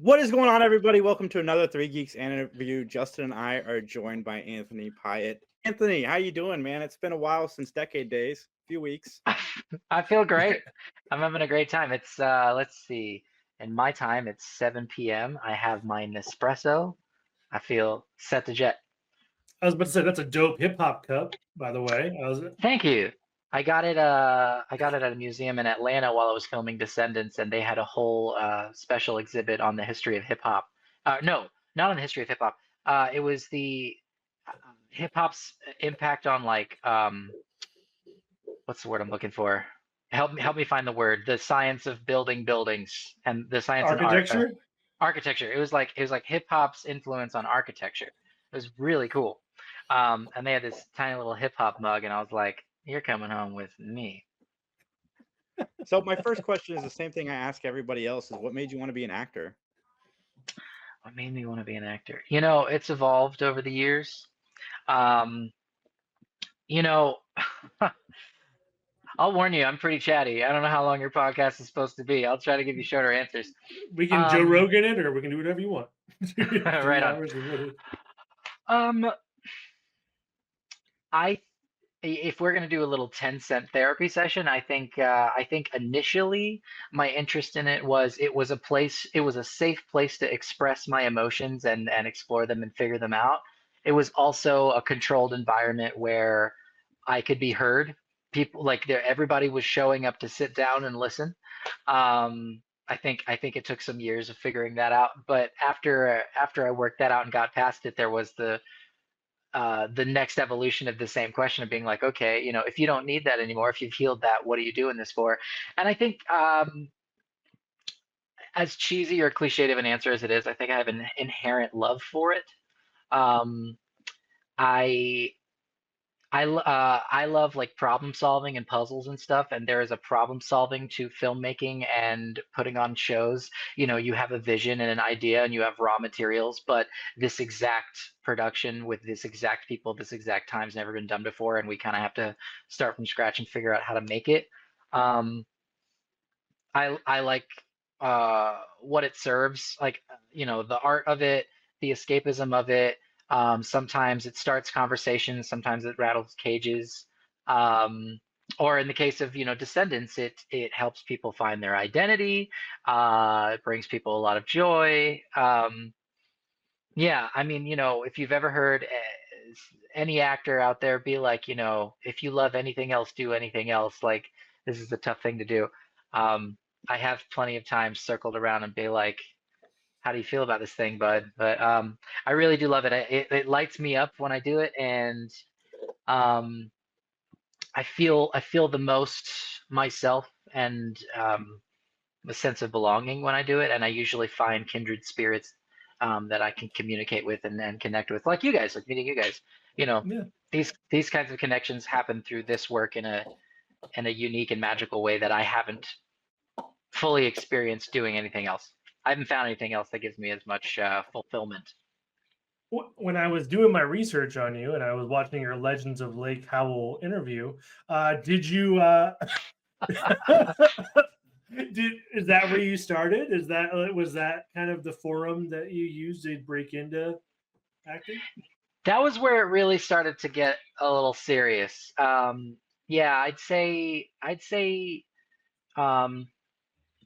What is going on, everybody? Welcome to another Three Geeks interview. Justin and I are joined by Anthony Pyatt. Anthony, how you doing, man? It's been a while since Decade Days, a few weeks. I feel great. I'm having a great time. It's let's see. In my time, it's 7 p.m. I have my Nespresso. I feel set to jet. I was about to say that's a dope hip hop cup, by the way. Thank you. I got it at a museum in Atlanta while I was filming Descendants, and they had a whole special exhibit on the history of hip hop. No, not on the history of hip hop. It was the hip hop's impact on what's the word I'm looking for? Help me find the word. The science of building buildings and the science and art. Architecture. Architecture. It was like hip hop's influence on architecture. It was really cool. And they had this tiny little hip hop mug, and I was like, "You're coming home with me." So my first question is the same thing I ask everybody else: is what made you want to be an actor? What made me want to be an actor? It's evolved over the years. Um, you know, I'll warn you, I'm pretty chatty. I don't know how long your podcast is supposed to be. I'll try to give you shorter answers. We can Joe Rogan it, or we can do whatever you want. Right on. Um, I if we're gonna do a little 10-cent therapy session, I think initially my interest in it was a safe place to express my emotions and explore them and figure them out. It was also a controlled environment where I could be heard. People everybody was showing up to sit down and listen. I think it took some years of figuring that out, but after I worked that out and got past it, there was the next evolution of the same question of being like, okay, if you don't need that anymore, if you've healed that, what are you doing this for? And I think, as cheesy or cliched of an answer as it is, I think I have an inherent love for it. Um, I I love like problem solving and puzzles and stuff, and there is a problem solving to filmmaking and putting on shows. You have a vision and an idea, and you have raw materials, but this exact production with this exact people, this exact time's never been done before, and we kind of have to start from scratch and figure out how to make it. Um, I like what it serves, like the art of it, the escapism of it. Sometimes it starts conversations, sometimes it rattles cages. Um, or in the case of Descendants, it helps people find their identity. It brings people a lot of joy. Yeah, I mean, if you've ever heard any actor out there be like, if you love anything else, do anything else. Like, this is a tough thing to do. Um, I have plenty of times circled around and be like, how do you feel about this thing, bud? But I really do love it. It lights me up when I do it, and um, I feel the most myself and a sense of belonging when I do it, and I usually find kindred spirits that I can communicate with and connect with, like you guys, like meeting you guys. You know, Yeah. these kinds of connections happen through this work in a unique and magical way that I haven't fully experienced doing anything else. I haven't found anything else that gives me as much fulfillment. When I was doing my research on you and I was watching your Legends of Lake Howell interview, did you? Is that where you started? Was that kind of the forum that you used to break into acting? That was where it really started to get a little serious. Yeah, I'd say um,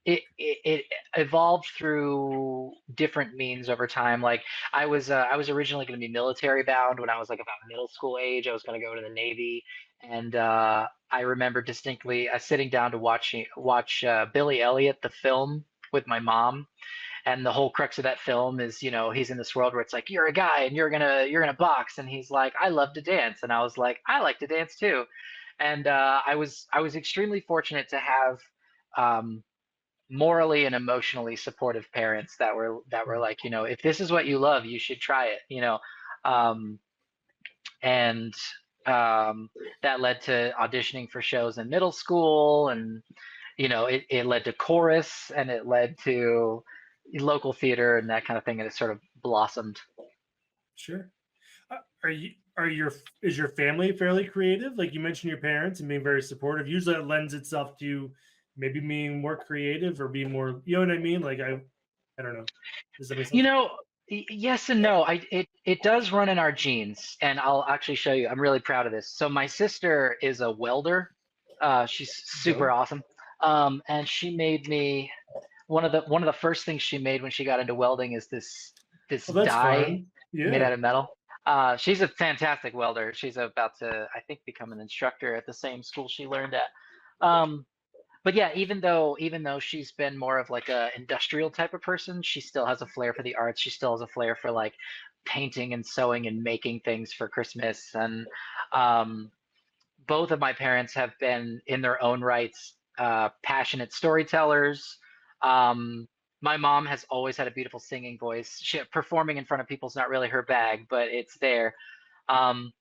it evolved through different means over time. Like I was originally going to be military bound when I was like about middle school age. I was going to go to the Navy, and I remember distinctly sitting down to watch Billy Elliot the film with my mom. And the whole crux of that film is, he's in this world where it's like, you're a guy and you're gonna box, and he's like, I love to dance, and I was like, I like to dance too. And I was extremely fortunate to have um, morally and emotionally supportive parents that were like, if this is what you love, you should try it. Um, and that led to auditioning for shows in middle school, and it led to chorus, and it led to local theater and that kind of thing, and it sort of blossomed. Sure. Are you? Is your family fairly creative? Like you mentioned, your parents and being very supportive. Usually, that lends itself to maybe being more creative or being more. You know what I mean? Like I I don't know. Does that make sense? You know, yes and no. It does run in our genes, and I'll actually show you. I'm really proud of this. So my sister is a welder. She's super Dope. awesome. And she made me one of the first things she made when she got into welding is this Oh, that's die fun. made Yeah. out of metal. She's a fantastic welder. She's about to, I think, become an instructor at the same school she learned at. But yeah, even though she's been more of like a industrial type of person, she still has a flair for the arts. She still has a flair for like painting and sewing and making things for Christmas. And um, both of my parents have been in their own rights passionate storytellers. Um, my mom has always had a beautiful singing voice. Performing in front of people is not really her bag, but it's there. Um,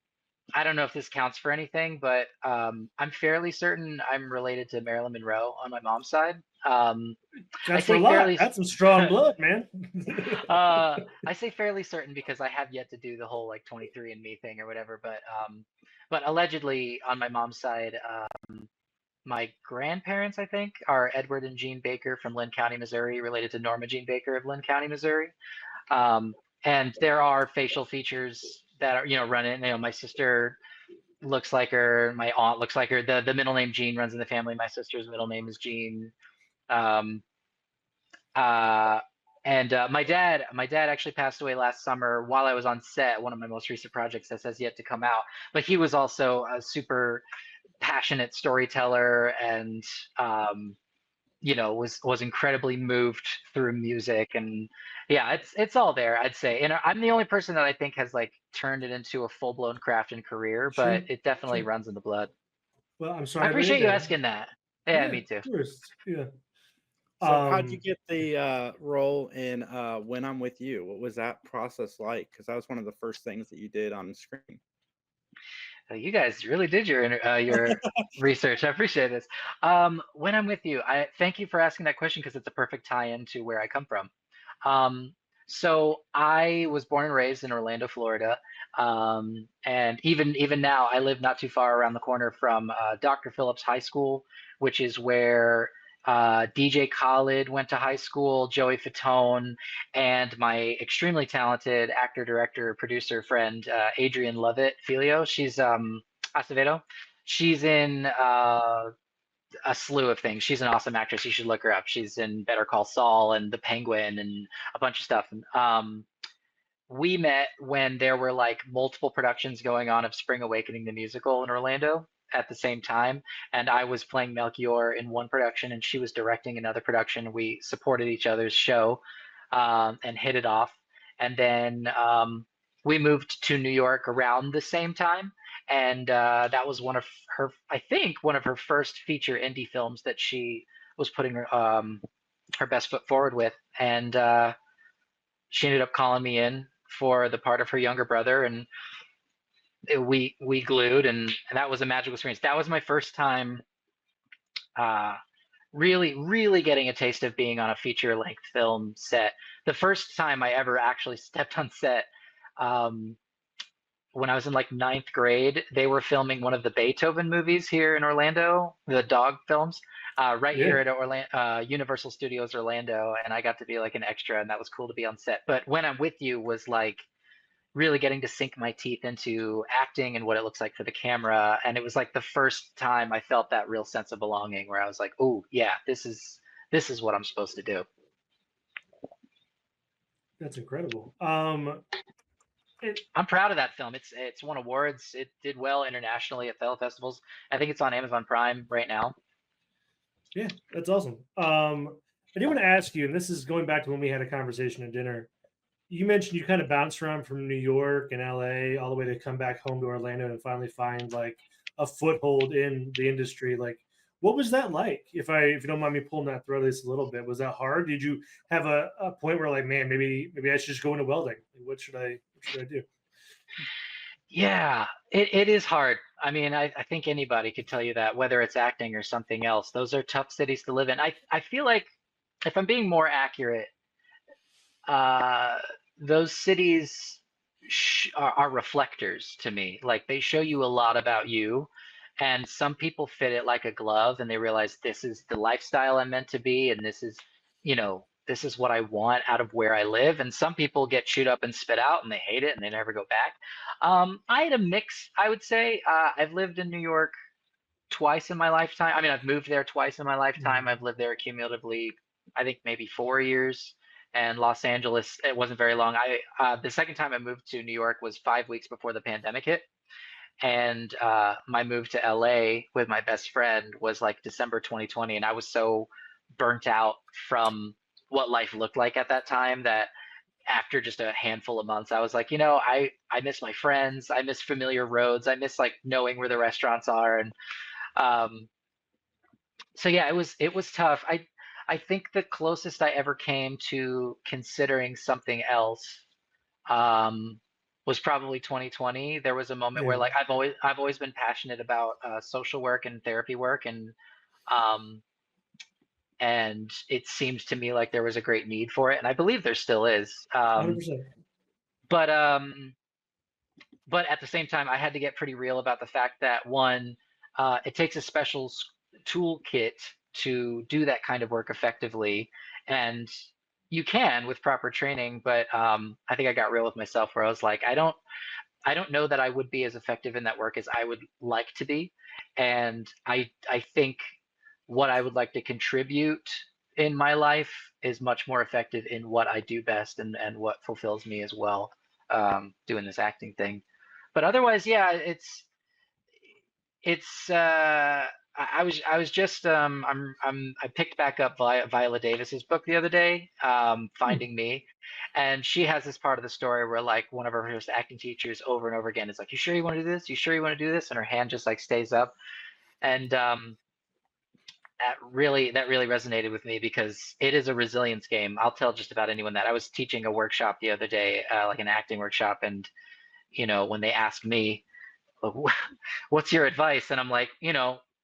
I don't know if this counts for anything, but I'm fairly certain I'm related to Marilyn Monroe on my mom's side. I That's for a say lot. fairly, That's some strong blood, man. I say fairly certain because I have yet to do the whole like 23andMe thing or whatever. But allegedly on my mom's side, my grandparents I think are Edward and Jean Baker from Lynn County, Missouri, related to Norma Jean Baker of Lynn County, Missouri. Um, and there are facial features that are run in. My sister looks like her. My aunt looks like her. The middle name Jean runs in the family. My sister's middle name is Jean. Um, uh, and my dad actually passed away last summer while I was on set. One of my most recent projects that has yet to come out. But he was also a super passionate storyteller, and um, was incredibly moved through music. And yeah, it's all there, I'd say. And I'm the only person that I think has like turned it into a full-blown craft and career, but Sure. it definitely Sure. runs in the blood. Well, I'm I sorry to hear appreciate you that. asking that. Yeah, Yeah, me too. of course. Yeah. So, how'd you Um, get the role in When I'm With You? What was that process like? Because that was one of the first things that you did on screen. You guys really did your research. I appreciate this. When I'm with you, I thank you for asking that question because it's a perfect tie-in to where I come from. Um, so I was born and raised in Orlando, Florida, and even now I live not too far around the corner from Dr. Phillips High School, which is where DJ Khaled went to high school, Joey Fatone, and my extremely talented actor, director, producer friend, Adrienne Lovett Filio. She's Acevedo. She's in a slew of things. She's an awesome actress. You should look her up. She's in Better Call Saul and The Penguin and a bunch of stuff. We met when there were like multiple productions going on of Spring Awakening the musical in Orlando at the same time, and I was playing Melchior in one production and she was directing another production. We supported each other's show and hit it off. And then we moved to New York around the same time, and that was one of her, I think, one of her first feature indie films that she was putting her best foot forward with. And she ended up calling me in for the part of her younger brother, and we glued, and that was a magical experience. That was my first time uh, really getting a taste of being on a feature length film set. The first time I ever actually stepped on set, um, when I was in like ninth grade, they were filming one of the Beethoven movies here in Orlando, the dog films, right yeah. here at Universal Studios Orlando, and I got to be like an extra, and that was cool to be on set. But When I'm With You was like really getting to sink my teeth into acting and what it looks like for the camera, and it was like the first time I felt that real sense of belonging, where I was like, oh yeah, this is what I'm supposed to do. That's incredible. I'm proud of that film. It's won awards. It did well internationally at film festivals. I think it's on Amazon Prime right now. Yeah, that's awesome. I do want to ask you, and this is going back to when we had a conversation at dinner. You mentioned you kind of bounced around from New York and LA all the way to come back home to Orlando and finally find like a foothold in the industry. Like, what was that like? If you don't mind me pulling that thread this a little bit, was that hard? Did you have a point where like, man, maybe I should just go into welding? Like, what should I do? Yeah, it is hard. I mean, I think anybody could tell you that, whether it's acting or something else. Those are tough cities to live in. I feel like, if I'm being more accurate, uh, those cities are reflectors to me. Like they show you a lot about you, and some people fit it like a glove, and they realize this is the lifestyle I'm meant to be, and this is, this is what I want out of where I live. And some people get chewed up and spit out and they hate it and they never go back. I had a mix, I would say. I've lived in New York twice in my lifetime. I mean, I've moved there twice in my lifetime. I've lived there cumulatively, I think maybe 4 years. And Los Angeles, it wasn't very long. The second time I moved to New York was 5 weeks before the pandemic hit. And my move to LA with my best friend was like December 2020. And I was so burnt out from what life looked like at that time that after just a handful of months, I was like, I miss my friends. I miss familiar roads. I miss like knowing where the restaurants are. And so yeah, it was tough. I think the closest I ever came to considering something else was probably 2020. There was a moment where like I've always been passionate about social work and therapy work, and it seems to me like there was a great need for it, and I believe there still is. 100%. But at the same time, I had to get pretty real about the fact that one, it takes a special toolkit to do that kind of work effectively, and you can with proper training. But I think I got real with myself where I was like, I don't know that I would be as effective in that work as I would like to be, and I think what I would like to contribute in my life is much more effective in what I do best and what fulfills me as well, doing this acting thing. But otherwise, yeah, I was just I picked back up Viola Davis's book the other day, Finding Me, and she has this part of the story where like one of her first acting teachers over and over again is like, "You sure you want to do this? You sure you want to do this?" And her hand just like stays up, and that really resonated with me because it is a resilience game. I'll tell just about anyone that. I was teaching a workshop the other day, like an acting workshop, and when they asked me, what's your advice? And I'm like,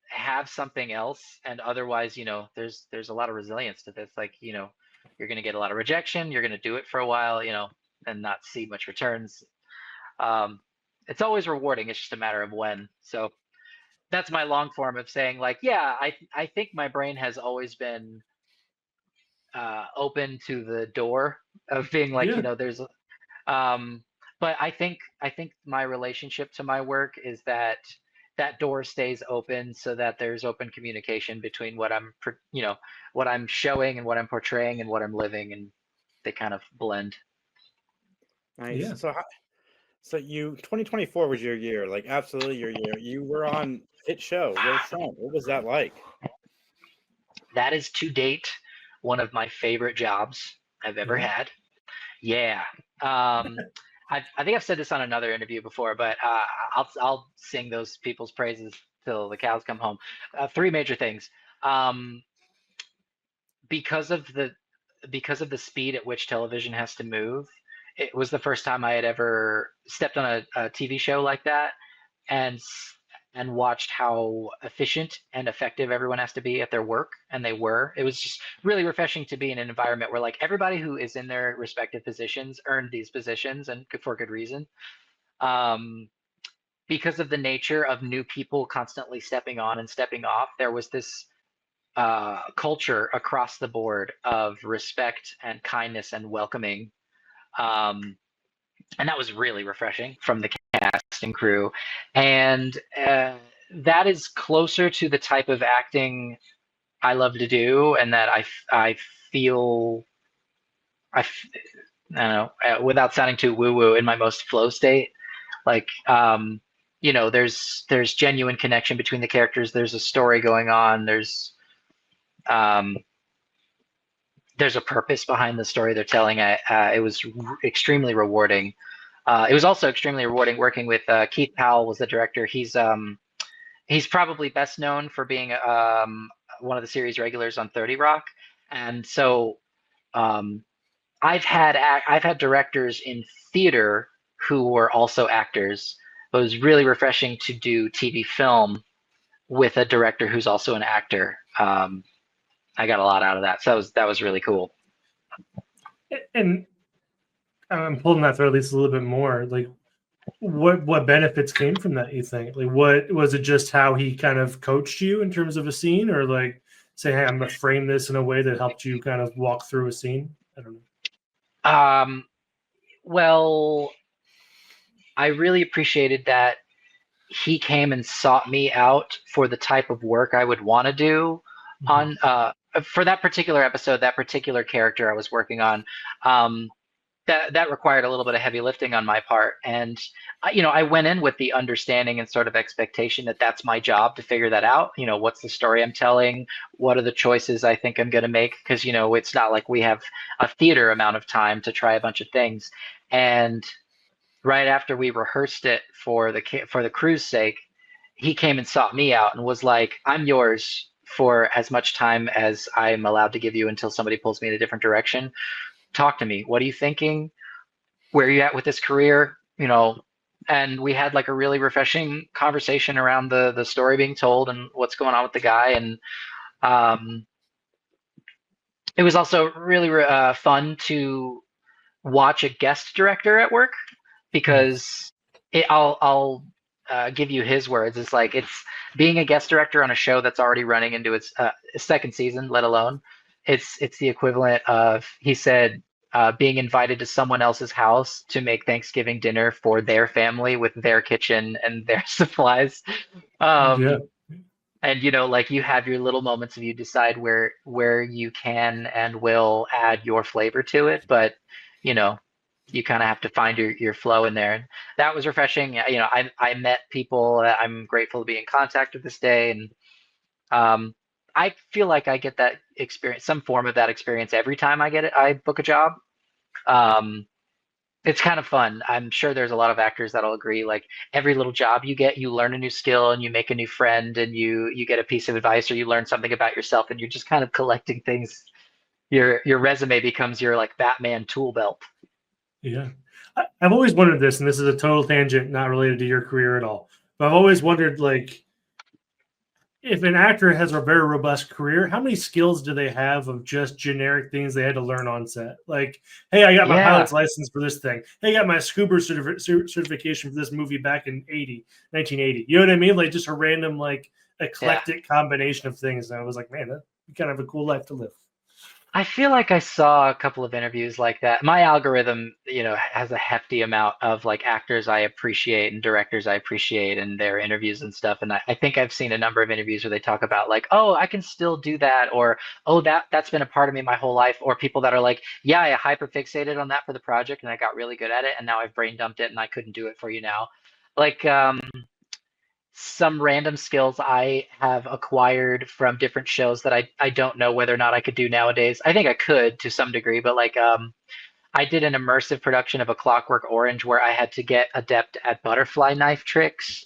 have something else, and otherwise, there's a lot of resilience to this. Like, you're going to get a lot of rejection. You're going to do it for a while, and not see much returns. It's always rewarding. It's just a matter of when. So that's my long form of saying, like, yeah, I think my brain has always been open to the door of being like, there's but I think my relationship to my work is that door stays open so that there's open communication between what I'm showing and what I'm portraying and what I'm living, and they kind of blend. Nice. Yeah. So 2024 was your year, like absolutely your year. You were on hit show Will Trent. What was that like? That is to date one of my favorite jobs I've ever had. Yeah. I think I've said this on another interview before, but I'll sing those people's praises till the cows come home. 3 major things. Because of the speed at which television has to move, it was the first time I had ever stepped on a TV show like that and watched how efficient and effective everyone has to be at their work, and they were. It was just really refreshing to be in an environment where like everybody who is in their respective positions earned these positions, and for good reason. Because of the nature of new people constantly stepping on and stepping off, there was this culture across the board of respect and kindness and welcoming. And that was really refreshing from the cast and crew. And that is closer to the type of acting I love to do, and that I feel, I don't know, without sounding too woo-woo, in my most flow state. Like, there's genuine connection between the characters. There's a story going on. There's a purpose behind the story they're telling. It was extremely rewarding. It was also extremely rewarding working with Keith Powell was the director. He's probably best known for being one of the series regulars on 30 Rock, and so I've had directors in theater who were also actors, but it was really refreshing to do TV film with a director who's also an actor. I got a lot out of that, so that was really cool. And I'm pulling that through at least a little bit more. Like, what benefits came from that, you think? Like, what was it? Just how he kind of coached you in terms of a scene, or like say, hey, I'm going to frame this in a way that helped you kind of walk through a scene? I don't know. Well, I really appreciated that he came and sought me out for the type of work I would want to do on for that particular episode, that particular character I was working on. That required a little bit of heavy lifting on my part, and I went in with the understanding and sort of expectation that that's my job to figure that out. What's the story I'm telling? What are the choices I think I'm going to make? Because it's not like we have a theater amount of time to try a bunch of things. And right after we rehearsed it for the crew's sake, he came and sought me out and was like, "I'm yours for as much time as I'm allowed to give you until somebody pulls me in a different direction. Talk to me. What are you thinking? Where are you at with this career?" And we had like a really refreshing conversation around the story being told and what's going on with the guy. And it was also really fun to watch a guest director at work, because I'll give you his words. It's like, it's being a guest director on a show that's already running into its second season, let alone it's the equivalent of, he said, being invited to someone else's house to make Thanksgiving dinner for their family with their kitchen and their supplies. And like, you have your little moments of, you decide where you can and will add your flavor to it, but you kind of have to find your flow in there. And that was refreshing. I met people that I'm grateful to be in contact with this day. And I feel like I get that experience, some form of that experience, every time I book a job. It's kind of fun. I'm sure there's a lot of actors that'll agree. Like, every little job you get, you learn a new skill and you make a new friend, and you get a piece of advice, or you learn something about yourself, and you're just kind of collecting things. Your resume becomes your like Batman tool belt. Yeah. I've always wondered this, and this is a total tangent, not related to your career at all. But I've always wondered, like, if an actor has a very robust career, how many skills do they have of just generic things they had to learn on set? Like, hey, I got my pilot's license for this thing. Hey, I got my scuba certification for this movie back in 1980. You know what I mean? Like, just a random, like, eclectic combination of things. And I was like, man, that kind of a cool life to live. I feel like I saw a couple of interviews like that. My algorithm, has a hefty amount of like actors I appreciate and directors I appreciate and their interviews and stuff. And I think I've seen a number of interviews where they talk about like, oh, I can still do that, or oh, that's been a part of me my whole life, or people that are like, yeah, I hyperfixated on that for the project and I got really good at it, and now I've brain dumped it and I couldn't do it for you now. Like, some random skills I have acquired from different shows that I don't know whether or not I could do nowadays. I think I could to some degree, but like, I did an immersive production of A Clockwork Orange where I had to get adept at butterfly knife tricks.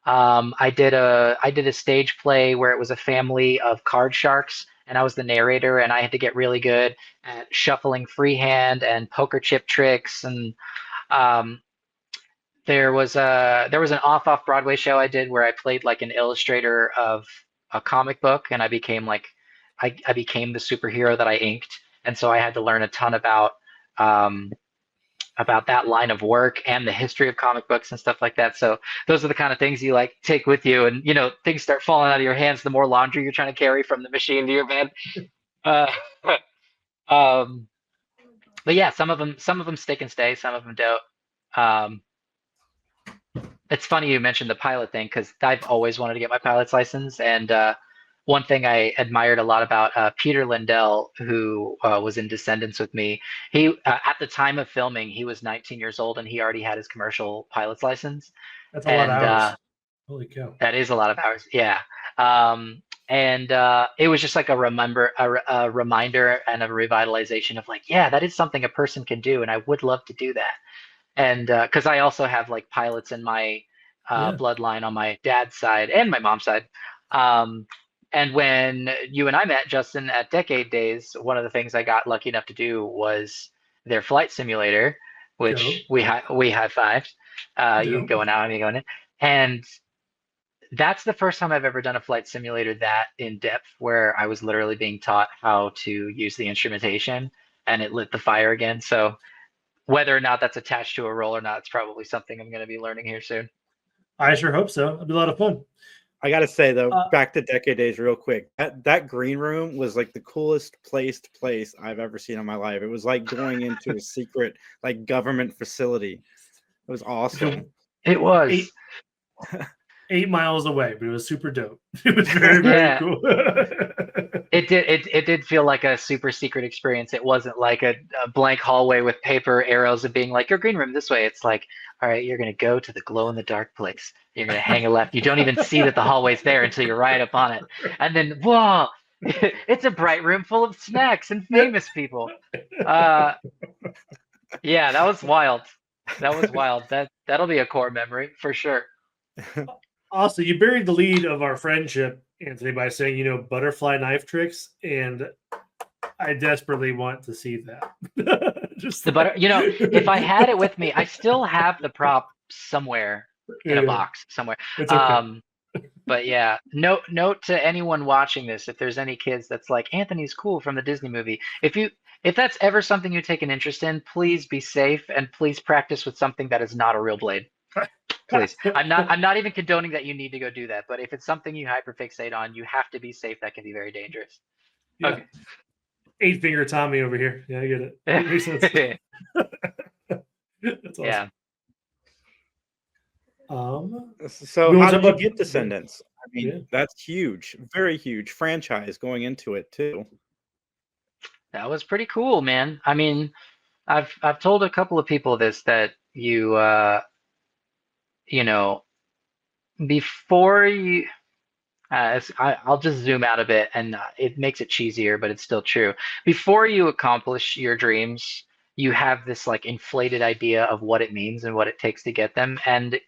I did a stage play where it was a family of card sharks, and I was the narrator, and I had to get really good at shuffling freehand and poker chip tricks. And there was an off Broadway show I did where I played like an illustrator of a comic book, and I became like, I became the superhero that I inked, and so I had to learn a ton about that line of work and the history of comic books and stuff like that. So those are the kind of things you like take with you, and things start falling out of your hands the more laundry you're trying to carry from the machine to your bed. But yeah, some of them stick and stay, some of them don't. It's funny you mentioned the pilot thing, because I've always wanted to get my pilot's license. And one thing I admired a lot about Peter Lindell, who was in Descendants with me, he at the time of filming, he was 19 years old and he already had his commercial pilot's license. That's a lot of hours. Holy cow. That is a lot of hours. Yeah. And it was just like a reminder and a revitalization of like, yeah, that is something a person can do, and I would love to do that. And because I also have like pilots in my bloodline on my dad's side and my mom's side. And when you and I met, Justin, at Decade Days, one of the things I got lucky enough to do was their flight simulator, which we high-fived. You going out and me going in. And that's the first time I've ever done a flight simulator that in depth, where I was literally being taught how to use the instrumentation, and it lit the fire again. So whether or not that's attached to a role or not, it's probably something I'm going to be learning here soon. I sure hope so. It'll be a lot of fun. I gotta say though, Uh, back to Decade Days real quick. That green room was like the coolest place I've ever seen in my life. It was like going into a secret like government facility. It was awesome. It was. eight 8 miles away, but it was super dope. It was very, very Yeah. cool. It did feel like a super secret experience. It wasn't like a blank hallway with paper arrows and being like, your green room this way. It's like, all right, you're gonna go to the glow in the dark place. You're gonna hang a left. You don't even see that the hallway's there until you're right up on it. And then whoa, it's a bright room full of snacks and famous people. Yeah, that was wild. That was wild. That'll be a core memory for sure. Also, you buried the lead of our friendship, Anthony, by saying, butterfly knife tricks, and I desperately want to see that. Just The butter, if I had it with me, I still have the prop somewhere in a box somewhere. It's okay. But yeah, note to anyone watching this, if there's any kids that's like, Anthony's cool from the Disney movie. If that's ever something you take an interest in, please be safe and please practice with something that is not a real blade. Please. I'm not even condoning that you need to go do that, but if it's something you hyperfixate on, you have to be safe. That can be very dangerous. Yeah. Okay. 8-finger Tommy over here. Yeah, I get it. It makes sense. That's awesome. Yeah. So wanna how talk did you about- get Descendants? I mean, Yeah. that's huge, very huge franchise going into it too. That was pretty cool, man. I mean, I've told a couple of people this, that before you I'll just zoom out a bit, and it makes it cheesier, but it's still true. Before you accomplish your dreams, you have this like inflated idea of what it means and what it takes to get them. And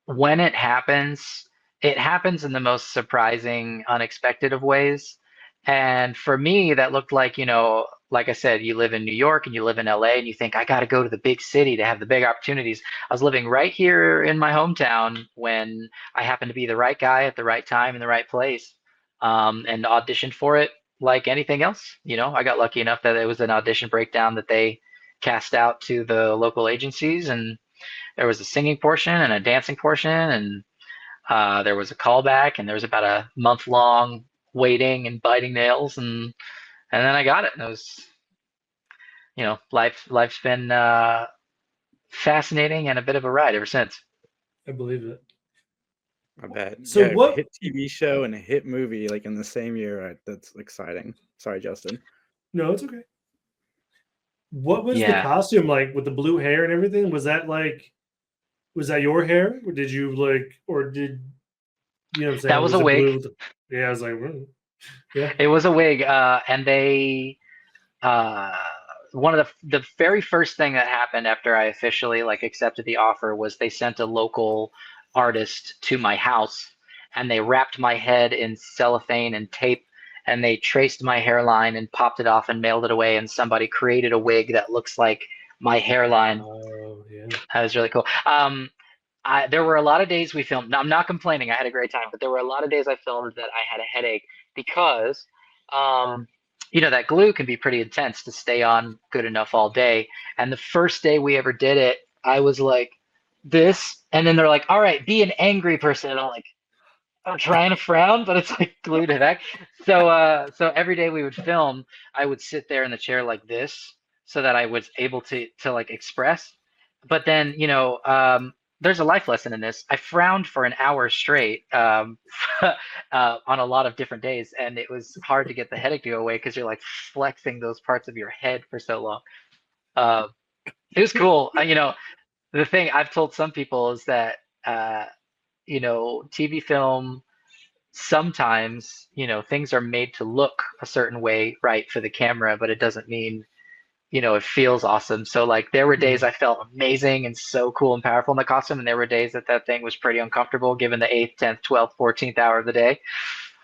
when it happens in the most surprising, unexpected of ways. And for me, that looked like, like I said, you live in New York and you live in LA and you think, I got to go to the big city to have the big opportunities. I was living right here in my hometown when I happened to be the right guy at the right time in the right place, and auditioned for it like anything else. I got lucky enough that it was an audition breakdown that they cast out to the local agencies, and there was a singing portion and a dancing portion, and there was a callback, and there was about a month-long waiting and biting nails, and then I got it. And it was, life's been fascinating and a bit of a ride ever since. I believe it. I bet. So yeah, what- a hit TV show and a hit movie like in the same year? That's exciting. Sorry, Justin. No, it's okay. What was the Yeah. costume like with the blue hair and everything? Was that your hair? Or did you or did, you know what I'm saying? That was a it wig. blue with yeah, I was like, yeah. It was a wig, and they one of the very first thing that happened after I officially accepted the offer was they sent a local artist to my house, and they wrapped my head in cellophane and tape, and they traced my hairline and popped it off and mailed it away, and somebody created a wig that looks like my hairline. Oh, yeah. That was really cool. There were a lot of days we filmed. Now, I'm not complaining. I had a great time, but there were a lot of days I filmed that I had a headache because, that glue can be pretty intense to stay on good enough all day. And the first day we ever did it, I was like this, and then they're like, "All right, be an angry person," and I'm trying to frown, but it's like glued to that. So every day we would film, I would sit there in the chair like this so that I was able to express. But then, there's a life lesson in this. I frowned for an hour straight on a lot of different days, and it was hard to get the headache to go away because you're flexing those parts of your head for so long. It was cool. The thing I've told some people is that TV film, sometimes things are made to look a certain way, right, for the camera, but it doesn't mean it feels awesome. So there were days I felt amazing and so cool and powerful in the costume, and there were days that thing was pretty uncomfortable given the 8th, 10th, 12th, 14th hour of the day.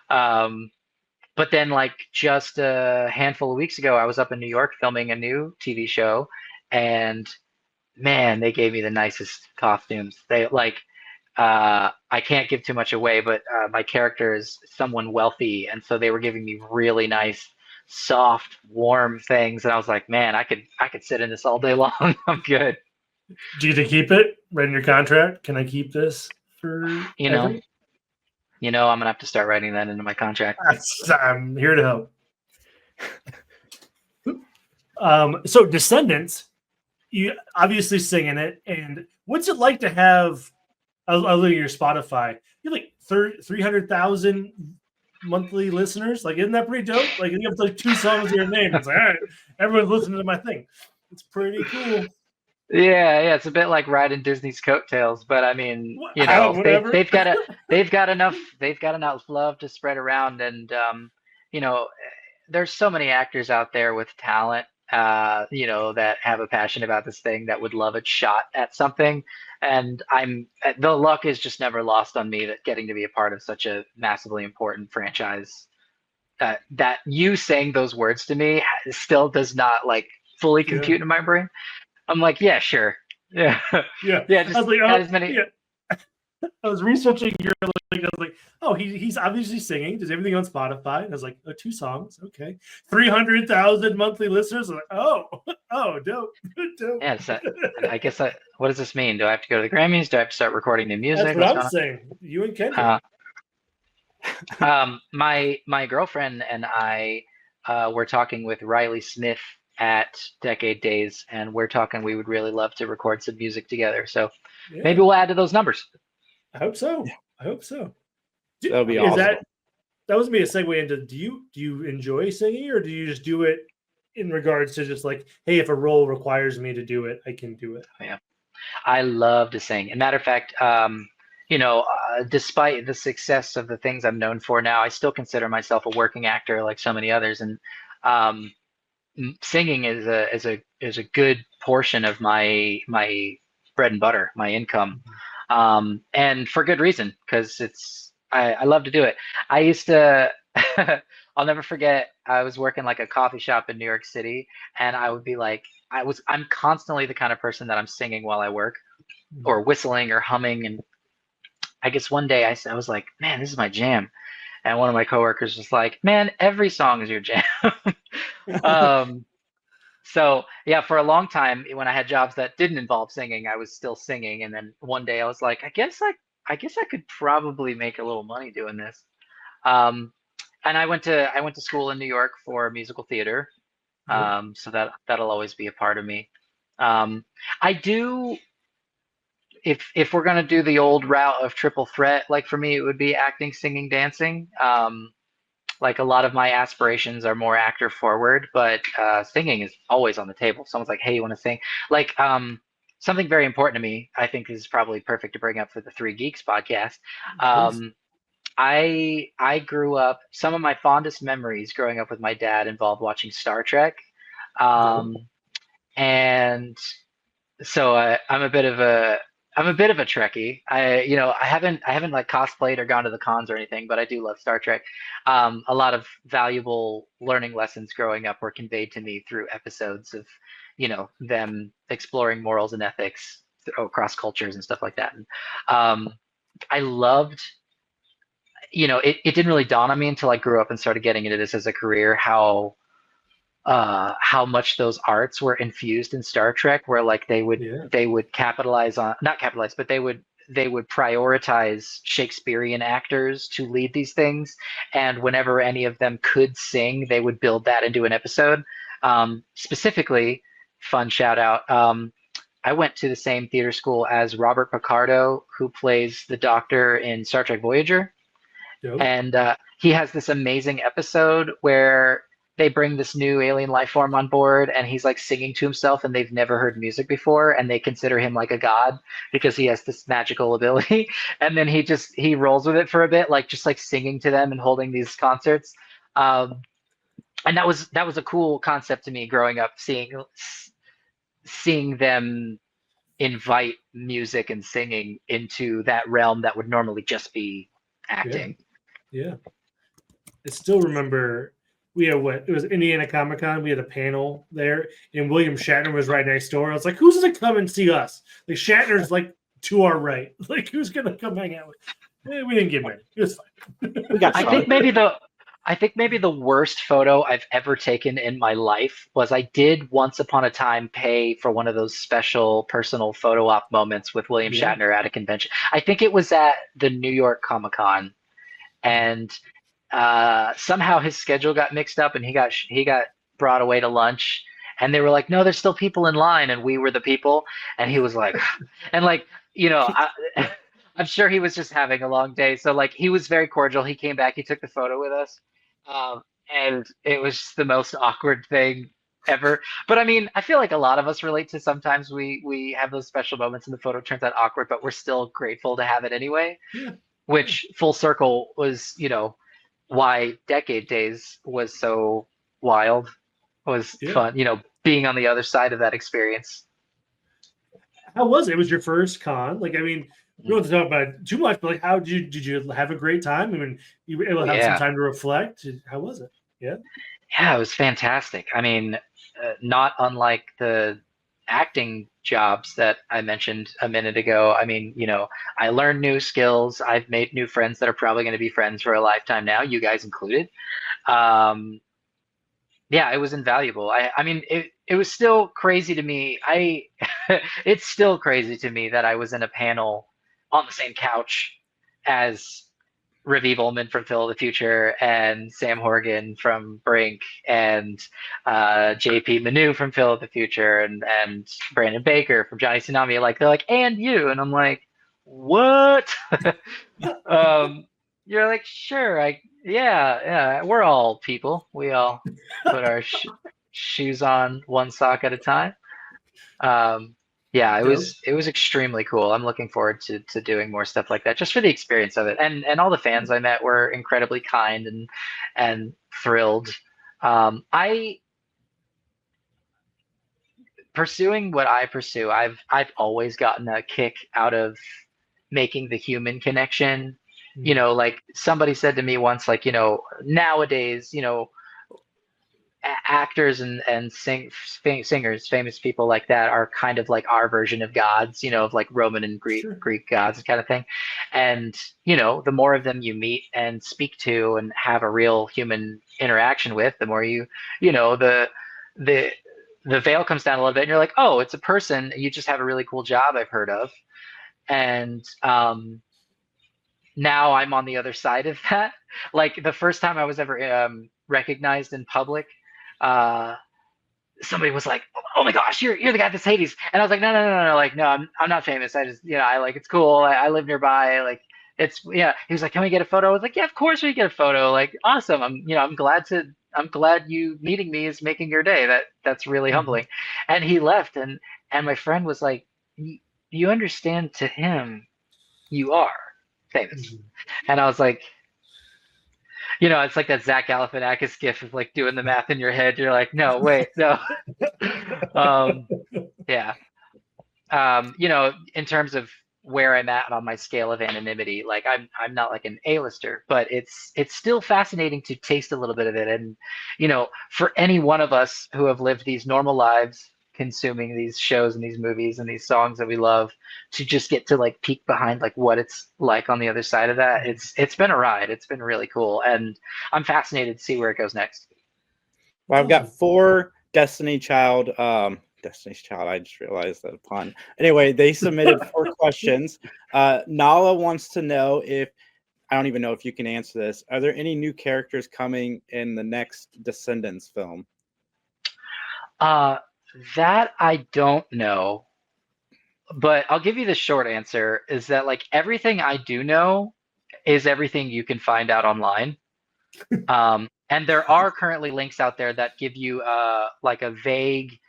But then just a handful of weeks ago, I was up in New York filming a new TV show, and man, they gave me the nicest costumes. They I can't give too much away, but my character is someone wealthy, and so they were giving me really nice, soft, warm things, and I was like, man, I could sit in this all day long. I'm good. Do you get to keep it right in your contract? Can I keep this for I'm gonna have to start writing that into my contract. I'm here to help. So Descendants, you obviously sing in it, and what's it like to have? I'll look at your Spotify. You have like 300,000 monthly listeners. Like, isn't that pretty dope? Like, you have like 2 songs of your name. It's like, all right, everyone's listening to my thing. It's pretty cool. Yeah, it's a bit like riding Disney's coattails, but I mean, Whatever. they've got enough love to spread around, and there's so many actors out there with talent, that have a passion about this thing that would love a shot at something, and the luck is just never lost on me that getting to be a part of such a massively important franchise. That you saying those words to me still does not like fully compute in my brain. I'm like, yeah, sure. Yeah. Yeah. Yeah, just I was like, as many. yeah. I was researching your link. I was like, oh, he's obviously singing. Does everything on Spotify? And I was like, oh, 2 songs. Okay. 300,000 monthly listeners. I'm like, oh, dope. Dope. Yeah, so I guess what does this mean? Do I have to go to the Grammys? Do I have to start recording new music? That's what I'm saying. You and Kendrick. My girlfriend and I were talking with Riley Smith at Decade Days, and we're talking we would really love to record some music together. So maybe we'll add to those numbers. I hope so. I hope so. That'll be awesome. That was me a segue into do you enjoy singing, or do you just do it in regards to just like, hey, if a role requires me to do it, I can do it? Yeah, I love to sing. As a matter of fact, despite the success of the things I'm known for now, I still consider myself a working actor like so many others, and singing is a good portion of my bread and butter, my income, and for good reason, because I love to do it. I used to I'll never forget, I was working like a coffee shop in New York City, and I would be like, I'm constantly the kind of person that I'm singing while I work, or whistling or humming, and I guess one day I was like, man, this is my jam. And one of my coworkers was like, man, every song is your jam. So yeah, for a long time when I had jobs that didn't involve singing, I was still singing. And then one day I was like, I guess I could probably make a little money doing this. And I went to school in New York for musical theater. So that'll always be a part of me. I do, if we're gonna do the old route of triple threat, like for me it would be acting, singing, dancing. Like a lot of my aspirations are more actor forward, but singing is always on the table. Someone's like, hey, you want to sing? Like something very important to me, I think is probably perfect to bring up for the Three Geeks podcast. I grew up, some of my fondest memories growing up with my dad involved watching Star Trek. And so I'm a bit of a Trekkie. I haven't like cosplayed or gone to the cons or anything, but I do love Star Trek. A lot of valuable learning lessons growing up were conveyed to me through episodes of, them exploring morals and ethics across cultures and stuff like that. And I loved, it didn't really dawn on me until I grew up and started getting into this as a career, how much those arts were infused in Star Trek, where like they would capitalize on, not capitalize, but they would prioritize Shakespearean actors to lead these things, and whenever any of them could sing, they would build that into an episode. Specifically, fun shout out. I went to the same theater school as Robert Picardo, who plays the Doctor in Star Trek Voyager. And he has this amazing episode where they bring this new alien life form on board, and he's like singing to himself, and they've never heard music before, and they consider him like a god because he has this magical ability. And then he rolls with it for a bit, like just like singing to them and holding these concerts. And that was a cool concept to me growing up, seeing them invite music and singing into that realm that would normally just be acting. Yeah. I still remember we had it was Indiana Comic-Con. We had a panel there, and William Shatner was right next door. I was like, who's gonna come and see us? Like Shatner's like to our right. Like who's gonna come hang out with? We didn't get married. It was fine. I think maybe the worst photo I've ever taken in my life was I did once upon a time pay for one of those special personal photo op moments with William Shatner at a convention. I think it was at the New York Comic-Con. and somehow his schedule got mixed up, and he got brought away to lunch. And they were like, no, there's still people in line, and we were the people. And he was like, and like, I'm sure he was just having a long day. So like, he was very cordial. He came back, he took the photo with us, and it was just the most awkward thing ever. But I mean, I feel like a lot of us relate to, sometimes we have those special moments and the photo turns out awkward, but we're still grateful to have it anyway. Yeah. Which full circle was, why Decade Days was so wild, was fun, being on the other side of that experience. How was it? It was your first con. Like, I mean, we don't have to talk about it too much, but like, how did you have a great time? I mean, you were able to have some time to reflect. How was it? Yeah. Yeah, it was fantastic. I mean, not unlike the acting jobs that I mentioned a minute ago. I mean, I learned new skills. I've made new friends that are probably going to be friends for a lifetime now, you guys included. Yeah, it was invaluable. I mean, it was still crazy to me. It's still crazy to me that I was in a panel on the same couch as Raviv Ullman from Phil of the Future and Sam Horgan from Brink and JP Manu from Phil of the Future and Brandon Baker from Johnny Tsunami. Like, they're like, and you, and I'm like, what? You're like, sure, yeah, we're all people. We all put our shoes on one sock at a time. Yeah, it was extremely cool. I'm looking forward to doing more stuff like that, just for the experience of it. And all the fans I met were incredibly kind and thrilled. I pursuing what I pursue, I've always gotten a kick out of making the human connection. Like somebody said to me once, like, nowadays, actors and singers, famous people like that are kind of like our version of gods, of like Roman and Greek gods kind of thing. And, the more of them you meet and speak to and have a real human interaction with, the more the veil comes down a little bit and you're like, oh, it's a person. You just have a really cool job I've heard of. And, now I'm on the other side of that. Like the first time I was ever recognized in public, somebody was like, "Oh my gosh, you're the guy that's Hades," and I was like, "No, like no, I'm not famous. I just I like it's cool. I live nearby. Like it's yeah." He was like, "Can we get a photo?" I was like, "Yeah, of course we get a photo. Like awesome. I'm glad you meeting me is making your day. That's really humbling." And he left, and my friend was like, "You understand? To him, you are famous," and I was like. It's like that Zach Galifianakis gif of like doing the math in your head. You're like, no, wait, no. Yeah. In terms of where I'm at on my scale of anonymity, like I'm not like an A-lister, but it's still fascinating to taste a little bit of it. And, for any one of us who have lived these normal lives, consuming these shows and these movies and these songs that we love, to just get to like peek behind like what it's like on the other side of that, it's been a ride. It's been really cool, and I'm fascinated to see where it goes next. Well, I've got 4 Destiny's Child. I just realized that pun. Anyway, they submitted 4 questions. Nala wants to know if, I don't even know if you can answer this, are there any new characters coming in the next Descendants film? That I don't know, but I'll give you the short answer is that like everything I do know is everything you can find out online. And there are currently links out there that give you like a vague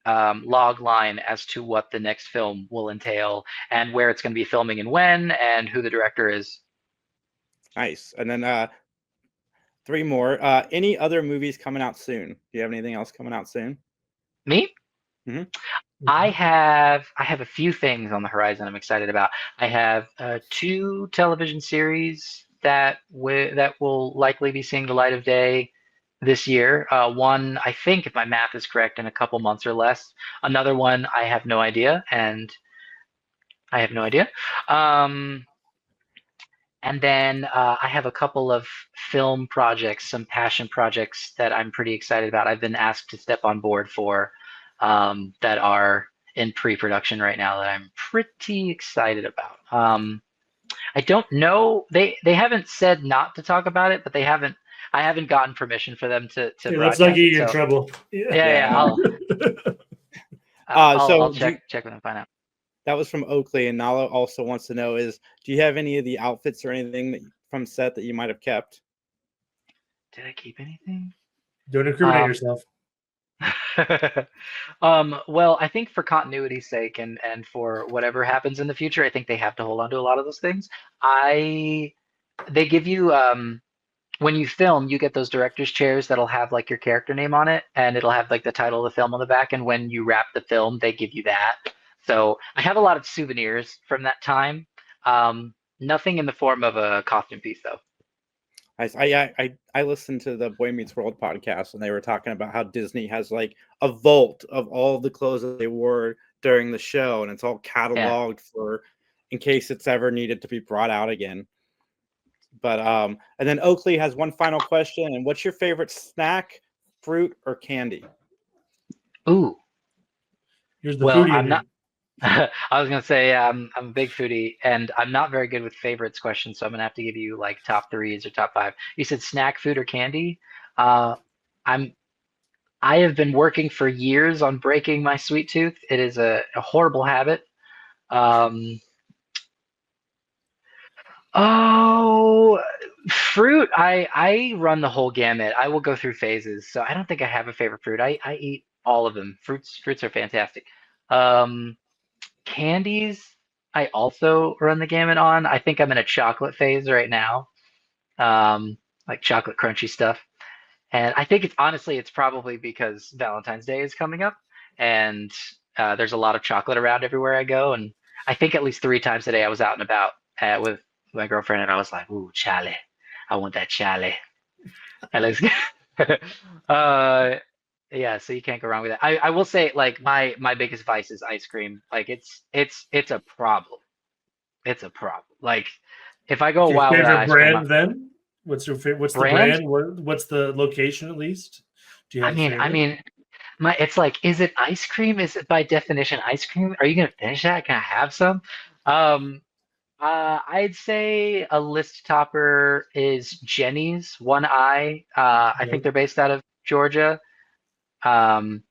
log line as to what the next film will entail and where it's going to be filming and when and who the director is. Nice. And then 3 more. Any other movies coming out soon? Do you have anything else coming out soon? Me? Mm-hmm. I have a few things on the horizon I'm excited about. I have 2 television series that will likely be seeing the light of day this year. One, I think, if my math is correct, in a couple months or less. Another one, I have no idea. And then I have a couple of film projects, some passion projects that I'm pretty excited about. I've been asked to step on board for that are in pre-production right now that I'm pretty excited about. I don't know. They haven't said not to talk about it, but they haven't. I haven't gotten permission for them to It looks like broadcast it. you're in So trouble. yeah, So I'll check with them and find out. that was from Oakley, and Nala also wants to know do you have any of the outfits or anything from set that you might have kept? Did I keep anything? Don't incriminate yourself. Well, I think for continuity's sake and for whatever happens in the future, I think they have to hold on to a lot of those things. They give you when you film, you get those director's chairs that'll have like your character name on it, and it'll have like the title of the film on the back. And when you wrap the film, they give you that. So I have a lot of souvenirs from that time. Nothing in the form of a costume piece, though. I listened to the Boy Meets World podcast, and they were talking about how Disney has like a vault of all the clothes that they wore during the show, and it's all cataloged for in case it's ever needed to be brought out again. But and then Oakley has one final question, and what's your favorite snack, fruit, or candy? Ooh. Here's the foodie. I'm not. I was gonna say I'm a big foodie, and I'm not very good with favorites questions, so I'm gonna have to give you like top threes or top five. You said snack, food, or candy. I have been working for years on breaking my sweet tooth. It is a horrible habit. Oh, fruit. I run the whole gamut. I will go through phases, so I don't think I have a favorite fruit. I eat all of them. Fruits are fantastic. Candies, I also run the gamut on. I think I'm in a chocolate phase right now, like chocolate crunchy stuff. And I think it's probably because Valentine's Day is coming up, and there's a lot of chocolate around everywhere I go. And I think at least 3 times a day I was out and about with my girlfriend, and I was like, "Ooh, chale, I want that chale." That looks good. Yeah, so you can't go wrong with that. I will say, like my biggest vice is ice cream. Like it's a problem. It's a problem. Like if I go What's your wild without favorite ice cream, brand then? What's the brand? brand? What's the location at least? Do you have a favorite? I mean, it's like, is it ice cream? Is it by definition ice cream? Are you gonna finish that? Can I have some? Um, I'd say a list topper is Jenny's One Eye. I think they're based out of Georgia. I think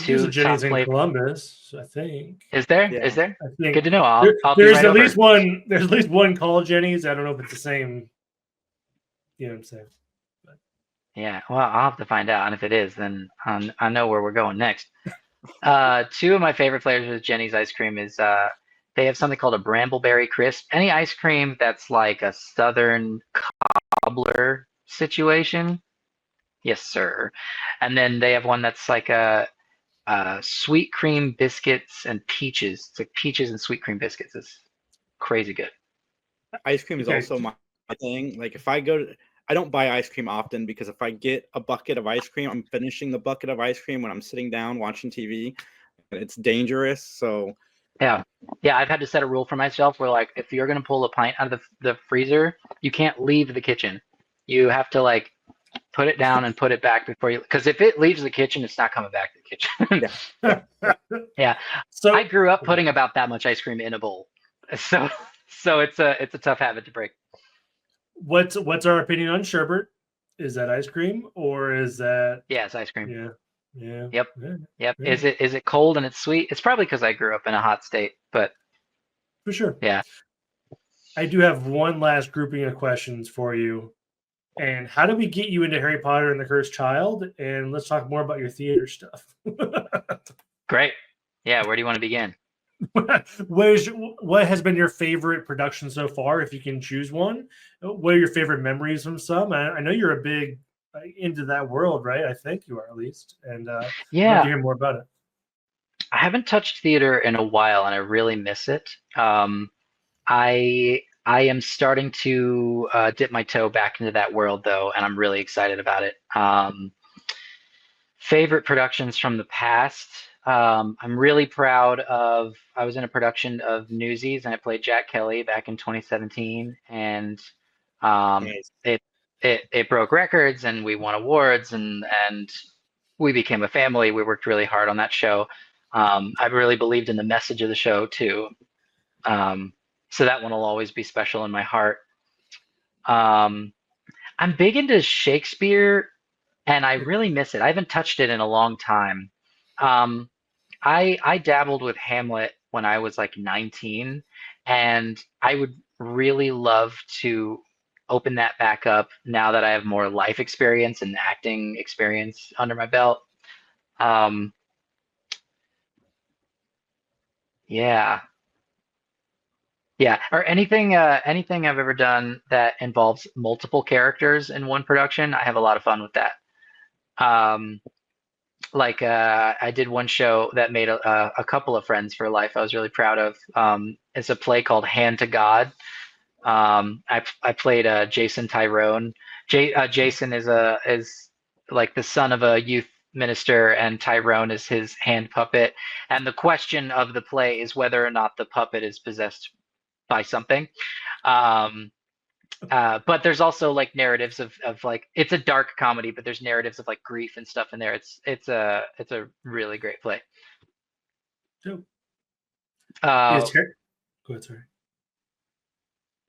there's a Two Jenny's top in flavor. Columbus, I think. Is there? Yeah. Is there? I think Good to know. I'll be there's right at over. least one. There's at least one called Jenny's. I don't know if it's the same. You know what I'm saying? But. Yeah. Well, I'll have to find out, and if it is, then I know where we're going next. Two of my favorite flavors with Jenny's ice cream is they have something called a brambleberry crisp. Any ice cream that's like a southern cobbler situation, yes, sir. And then they have one that's like a sweet cream biscuits and peaches. It's like peaches and sweet cream biscuits. It's crazy good. Ice cream is also my thing. Like if I don't buy ice cream often because if I get a bucket of ice cream, I'm finishing the bucket of ice cream when I'm sitting down watching TV. And it's dangerous. So yeah, I've had to set a rule for myself where like if you're gonna pull a pint out of the freezer, you can't leave the kitchen. You have to like put it down and put it back before you, because if it leaves the kitchen, it's not coming back to the kitchen. Yeah. So I grew up putting about that much ice cream in a bowl, so it's a tough habit to break. What's our opinion on sherbet? Is that ice cream or is that? Yeah, it's ice cream. Yeah. Yep. Yeah. Is it cold and it's sweet? It's probably because I grew up in a hot state, but for sure. Yeah. I do have one last grouping of questions for you. And how did we get you into Harry Potter and the Cursed Child? And let's talk more about your theater stuff. Great. Yeah, where do you want to begin? What has been your favorite production so far, if you can choose one? What are your favorite memories from some? I know you're a big into that world, right? I think you are, at least. And yeah, I'd love to hear more about it. I haven't touched theater in a while, and I really miss it. I am starting to dip my toe back into that world, though, and I'm really excited about it. Favorite productions from the past. I'm really proud of. I was in a production of Newsies, and I played Jack Kelly back in 2017, and nice. It broke records, and we won awards, and we became a family. We worked really hard on that show. I really believed in the message of the show too. So that one will always be special in my heart. I'm big into Shakespeare, and I really miss it. I haven't touched it in a long time. Um, I dabbled with Hamlet when I was like 19, and I would really love to open that back up now that I have more life experience and acting experience under my belt. Um, yeah, yeah, or anything I've ever done that involves multiple characters in one production. I have a lot of fun with that. Um, like I did one show that made a couple of friends for life. I was really proud of. It's a play called Hand to God. I played Jason Tyrone. Jason is like the son of a youth minister, and Tyrone is his hand puppet. And the question of the play is whether or not the puppet is possessed by something. Um, but there's also like narratives of like it's a dark comedy, but there's narratives of like grief and stuff in there. It's a really great play. So, Uh, yes, sir. Go ahead, sorry.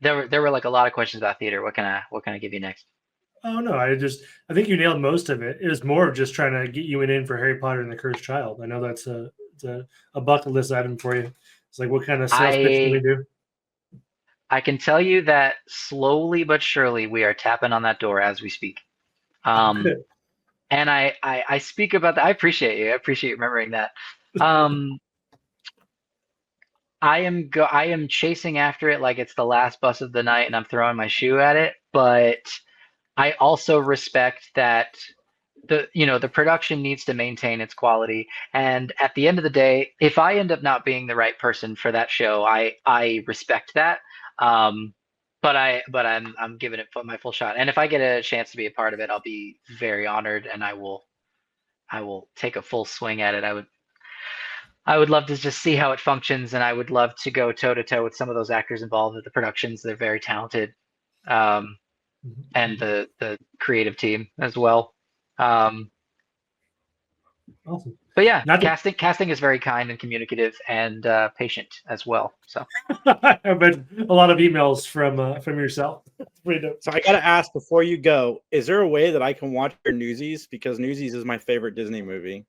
there were like a lot of questions about theater. What can I give you next? Oh no, I think you nailed most of it. It was more of just trying to get you in for Harry Potter and the Cursed Child. I know that's it's a bucket list item for you. It's like, what kind of sales pitch can we I do? I can tell you that slowly but surely we are tapping on that door as we speak. Um, Good. and I speak about that. I appreciate you. I appreciate you remembering that. Um, I am chasing after it like it's the last bus of the night and I'm throwing my shoe at it, but I also respect that the production needs to maintain its quality. And at the end of the day, if I end up not being the right person for that show, I respect that. Um, but I'm giving it my full shot. And if I get a chance to be a part of it, I'll be very honored, and I will take a full swing at it. I would love to just see how it functions, and I would love to go toe to toe with some of those actors involved with the productions. They're very talented, um, and the creative team as well. Um, Awesome. but yeah, Not to, casting is very kind and communicative and patient as well. So I've been a lot of emails from yourself. Pretty dope. So I gotta ask before you go: is there a way that I can watch your Newsies? Because Newsies is my favorite Disney movie.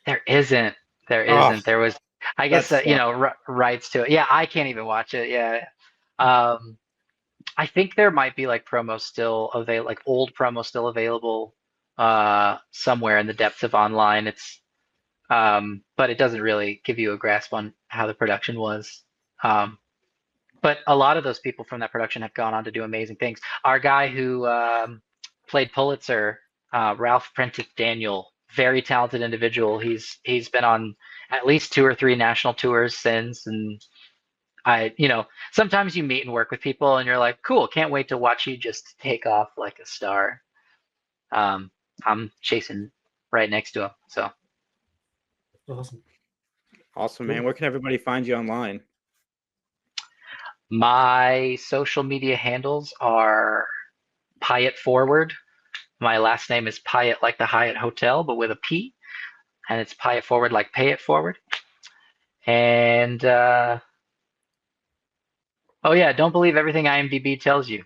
there isn't. There Oh, isn't. There was, I that guess, sucks. rights to it. Yeah, I can't even watch it. Yeah. Um, I think there might be like promos still available, like old promos still available somewhere in the depths of online. But it doesn't really give you a grasp on how the production was. Um, but a lot of those people from that production have gone on to do amazing things. Our guy who played Pulitzer, Ralph Prentice Daniel, very talented individual. He's been on at least 2 or 3 national tours since, and sometimes you meet and work with people, and you're like, cool, can't wait to watch you just take off like a star. Um, I'm chasing right next to him, so. Awesome. Awesome, man. Where can everybody find you online? My social media handles are Pyatt Forward. My last name is Pyatt, like the Hyatt Hotel, but with a P, and it's Pyatt Forward, like Pay It Forward. And oh yeah, don't believe everything IMDb tells you.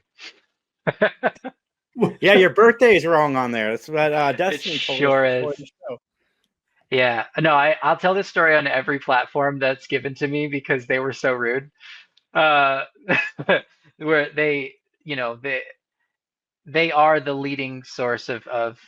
Yeah, your birthday is wrong on there. That's what Destiny told sure us is. before the show. Yeah, no, I'll tell this story on every platform that's given to me because they were so rude. Uh, where they are the leading source of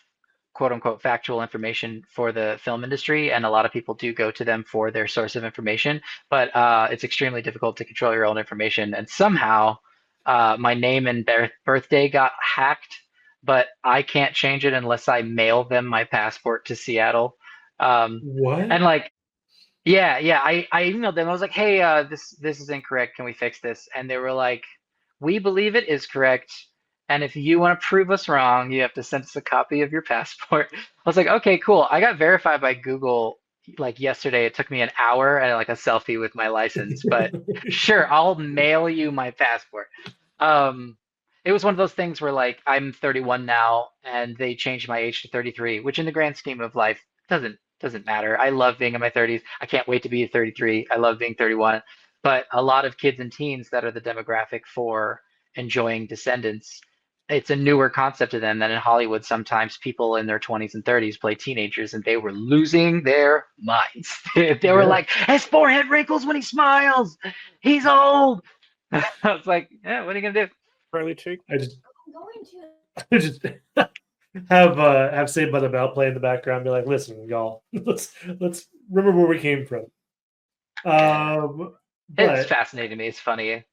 quote unquote factual information for the film industry, and a lot of people do go to them for their source of information. But it's extremely difficult to control your own information, and somehow my name and birthday got hacked, but I can't change it unless I mail them my passport to Seattle. What? And like, yeah, I emailed them. I was like, hey, this is incorrect. Can we fix this? And they were like, we believe it is correct. And if you want to prove us wrong, you have to send us a copy of your passport. I was like, okay, cool. I got verified by Google like yesterday. It took me an hour and like a selfie with my license, but sure, I'll mail you my passport. Um, it was one of those things where like I'm 31 now and they changed my age to 33, which in the grand scheme of life doesn't matter. I love being in my 30s. I can't wait to be 33. I love being 31. but a lot of kids and teens that are the demographic for enjoying Descendants, it's a newer concept to them. That in Hollywood, sometimes people in their 20s and 30s play teenagers, and they were losing their minds. They were like, his forehead wrinkles when he smiles. He's old. I was like, yeah, what are you gonna do? Pearly cheek. I just have Saved by the Bell play in the background. Be like, listen, y'all, let's remember where we came from. It's fascinating to me. It's funny. It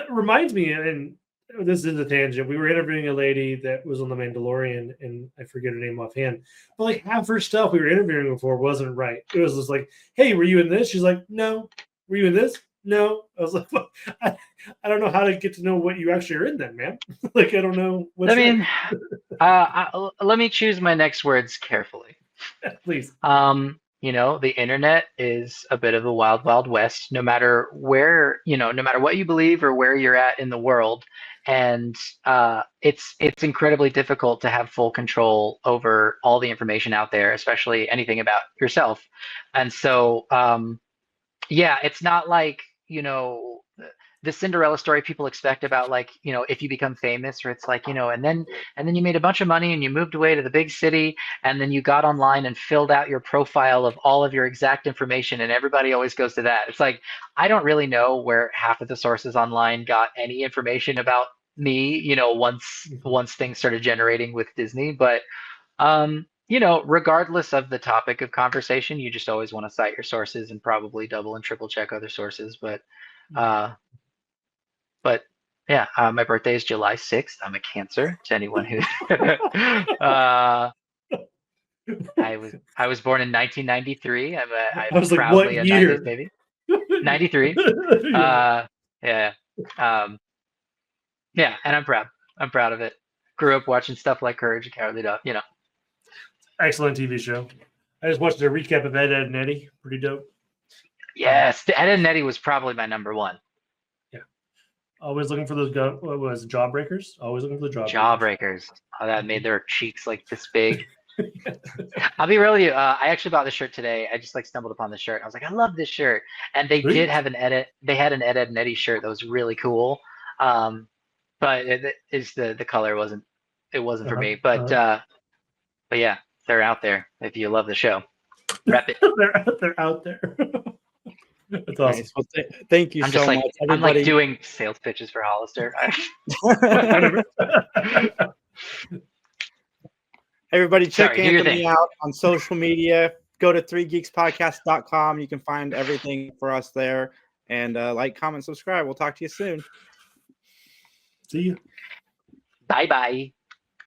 reminds me, and this is a tangent. We were interviewing a lady that was on The Mandalorian, and I forget her name offhand. But like half her stuff we were interviewing her for wasn't right. It was just like, "Hey, were you in this?" She's like, "No." "Were you in this?" "No." I was like, well, I don't know how to get to know what you actually are in then, man. Like, I don't know. Let me choose my next words carefully. Please. The internet is a bit of a wild, wild west, no matter where, no matter what you believe or where you're at in the world. And it's incredibly difficult to have full control over all the information out there, especially anything about yourself. And so, it's not like, the Cinderella story people expect about, like, if you become famous, or it's like, and then you made a bunch of money and you moved away to the big city, and then you got online and filled out your profile of all of your exact information, and everybody always goes to that. It's like, I don't really know where half of the sources online got any information about me, once things started generating with Disney. But regardless of the topic of conversation, you just always want to cite your sources and probably double and triple check other sources. But yeah, my birthday is July 6th. I'm a Cancer. To anyone who, I was born in 1993. I'm I was like, proudly what a year? 90s baby. 93. Yeah. Yeah, and I'm proud. I'm proud of it. Grew up watching stuff like Courage the Cowardly Dog. Excellent TV show. I just watched a recap of Ed, and Eddie. Pretty dope. Yes, the Ed and Eddie was probably my number one. Always looking for those what was it, Jawbreakers? Always looking for the Jawbreakers. Oh, that made their cheeks like this big. I'll be real with you. I actually bought this shirt today. I just stumbled upon the shirt. I was like, I love this shirt. And they did have an edit. They had an Ed and Eddie shirt that was really cool. But the color wasn't for me. But yeah, they're out there. If you love the show, rep it. they're out there. That's awesome. Nice. Well, thank you so much, everybody. I'm doing sales pitches for Hollister. Everybody, check Anthony out on social media. Go to 3geekspodcast.com. You can find everything for us there. And like, comment, subscribe. We'll talk to you soon. See you. Bye-bye.